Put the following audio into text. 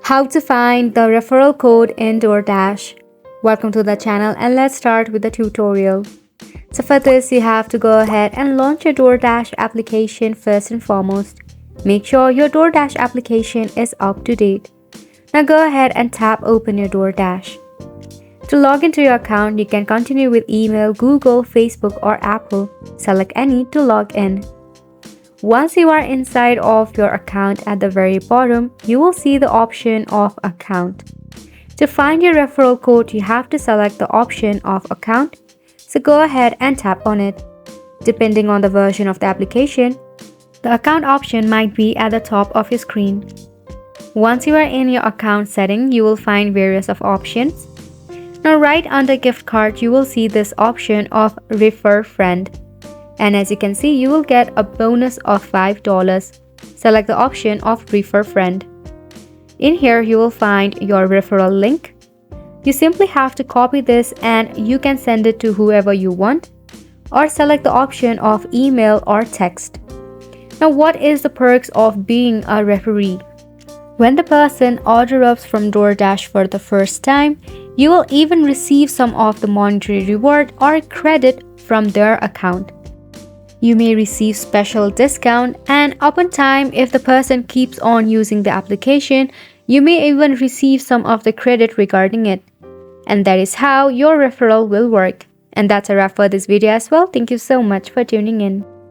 How to find the referral code in DoorDash. Welcome to the channel and let's start with the tutorial. So for this, you have to go ahead and launch your DoorDash application first and foremost. Make sure your DoorDash application is up to date. Now go ahead and tap open your DoorDash. To log into your account, you can continue with email, Google, Facebook or Apple. Select any to log in. Once you are inside of your account, at the very bottom, you will see the option of account. To find your referral code, you have to select the option of account. So go ahead and tap on it. Depending on the version of the application, the account option might be at the top of your screen. Once you are in your account setting, you will find various of options. Now right under gift card, you will see this option of refer friend. And as you can see, you will get a bonus of $5. Select the option of refer friend. In here, you will find your referral link. You simply have to copy this and you can send it to whoever you want, or select the option of email or text. Now, what is the perks of being a referee? When the person orders from DoorDash for the first time, you will even receive some of the monetary reward or credit from their account. You may receive special discount, and upon time, if the person keeps on using the application, you may even receive some of the credit regarding it. And that is how your referral will work. And that's a wrap for this video as well. Thank you so much for tuning in.